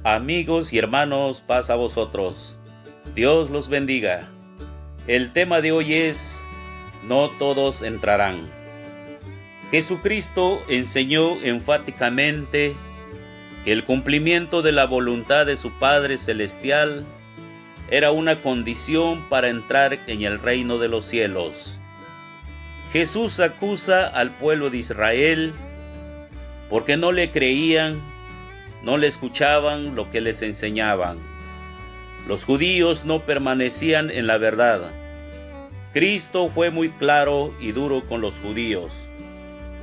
Amigos y hermanos, paz a vosotros. Dios los bendiga. El tema de hoy es: no todos entrarán. Jesucristo enseñó enfáticamente que el cumplimiento de la voluntad de su Padre Celestial era una condición para entrar en el reino de los cielos. Jesús acusa al pueblo de Israel porque no le creían, no le escuchaban lo que les enseñaban. Los judíos no permanecían en la verdad. Cristo fue muy claro y duro con los judíos,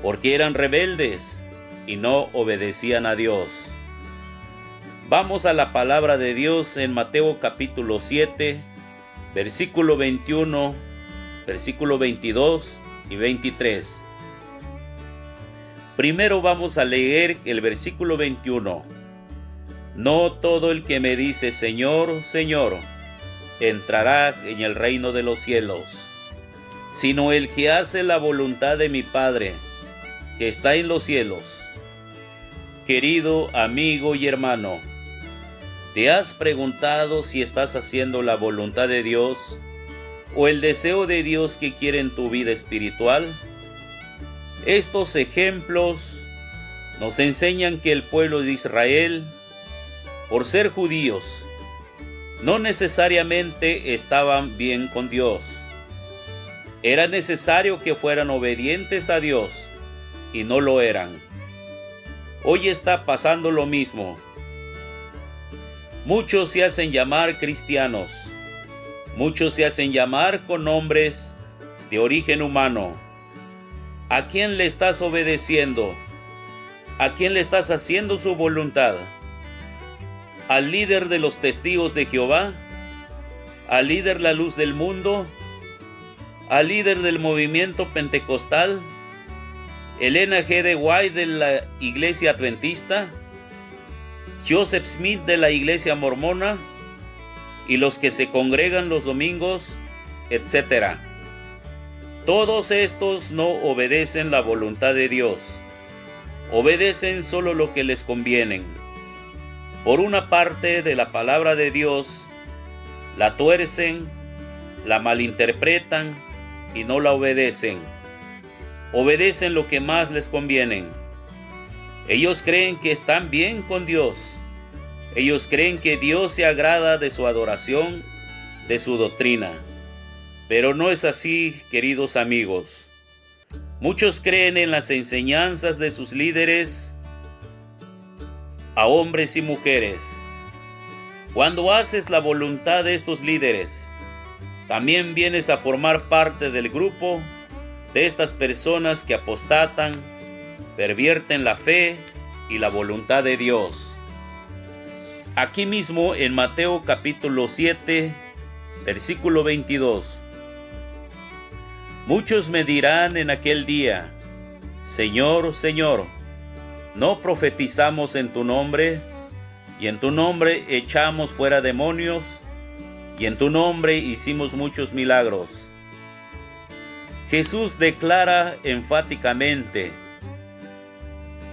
porque eran rebeldes y no obedecían a Dios. Vamos a la palabra de Dios en Mateo capítulo 7, versículo 21, versículo 22 y 23. Primero vamos a leer el versículo 21. No todo el que me dice Señor, Señor, entrará en el reino de los cielos, sino el que hace la voluntad de mi Padre, que está en los cielos. Querido amigo y hermano, ¿te has preguntado si estás haciendo la voluntad de Dios o el deseo de Dios que quiere en tu vida espiritual? Estos ejemplos nos enseñan que el pueblo de Israel, por ser judíos, no necesariamente estaban bien con Dios. Era necesario que fueran obedientes a Dios y no lo eran. Hoy está pasando lo mismo. Muchos se hacen llamar cristianos. Muchos se hacen llamar con nombres de origen humano. ¿A quién le estás obedeciendo? ¿A quién le estás haciendo su voluntad? ¿Al líder de los testigos de Jehová? ¿Al líder La Luz del Mundo? ¿Al líder del movimiento pentecostal? ¿Elena G. de White de la Iglesia Adventista? ¿Joseph Smith de la Iglesia Mormona? ¿Y los que se congregan los domingos? Etcétera. Todos estos no obedecen la voluntad de Dios. Obedecen solo lo que les conviene. Por una parte de la palabra de Dios, la tuercen, la malinterpretan y no la obedecen. Obedecen lo que más les conviene. Ellos creen que están bien con Dios. Ellos creen que Dios se agrada de su adoración, de su doctrina. Pero no es así, queridos amigos. Muchos creen en las enseñanzas de sus líderes a hombres y mujeres. Cuando haces la voluntad de estos líderes, también vienes a formar parte del grupo de estas personas que apostatan, pervierten la fe y la voluntad de Dios. Aquí mismo en Mateo capítulo 7, versículo 22. Muchos me dirán en aquel día: Señor, Señor, ¿no profetizamos en tu nombre? Y en tu nombre echamos fuera demonios, y en tu nombre hicimos muchos milagros. Jesús declara enfáticamente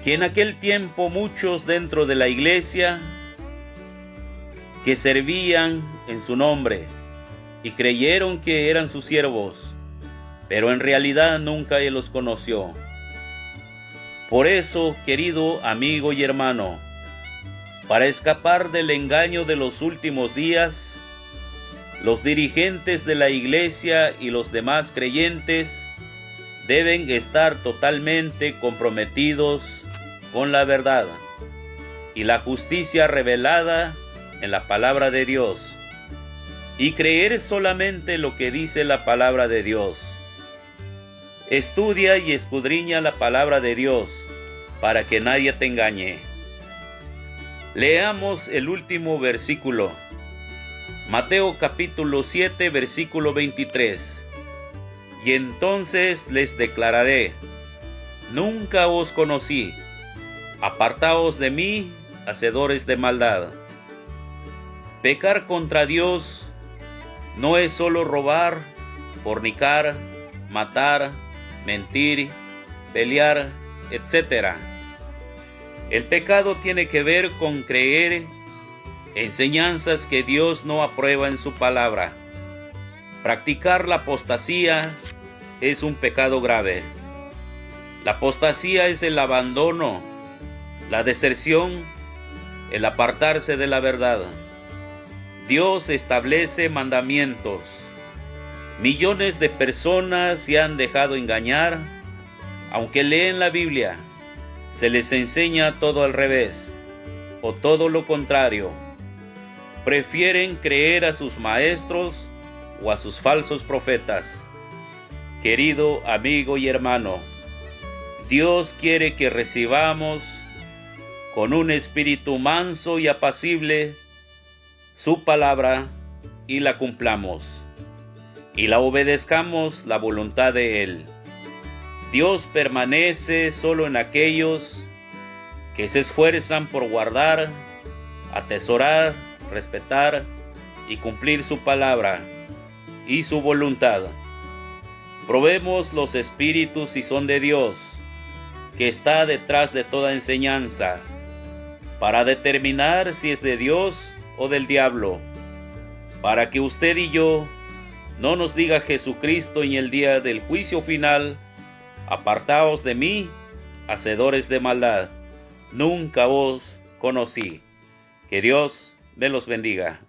que en aquel tiempo muchos dentro de la iglesia que servían en su nombre y creyeron que eran sus siervos, pero en realidad nunca Él los conoció. Por eso, querido amigo y hermano, para escapar del engaño de los últimos días, los dirigentes de la iglesia y los demás creyentes deben estar totalmente comprometidos con la verdad y la justicia revelada en la palabra de Dios, y creer solamente lo que dice la palabra de Dios. Estudia y escudriña la palabra de Dios para que nadie te engañe. Leamos el último versículo. Mateo capítulo 7, versículo 23. Y entonces les declararé: nunca os conocí. Apartaos de mí, hacedores de maldad. Pecar contra Dios no es solo robar, fornicar, matar, mentir, pelear, etc. El pecado tiene que ver con creer enseñanzas que Dios no aprueba en su palabra. Practicar la apostasía es un pecado grave. La apostasía es el abandono, la deserción, el apartarse de la verdad. Dios establece mandamientos. Millones de personas se han dejado engañar. Aunque leen la Biblia, se les enseña todo al revés, o todo lo contrario. Prefieren creer a sus maestros o a sus falsos profetas. Querido amigo y hermano, Dios quiere que recibamos con un espíritu manso y apacible su palabra y la cumplamos, y la obedezcamos la voluntad de Él. Dios permanece solo en aquellos que se esfuerzan por guardar, atesorar, respetar y cumplir su palabra y su voluntad. Probemos los espíritus si son de Dios, que está detrás de toda enseñanza, para determinar si es de Dios o del diablo, para que usted y yo no nos diga Jesucristo en el día del juicio final: apartaos de mí, hacedores de maldad, nunca os conocí. Que Dios me los bendiga.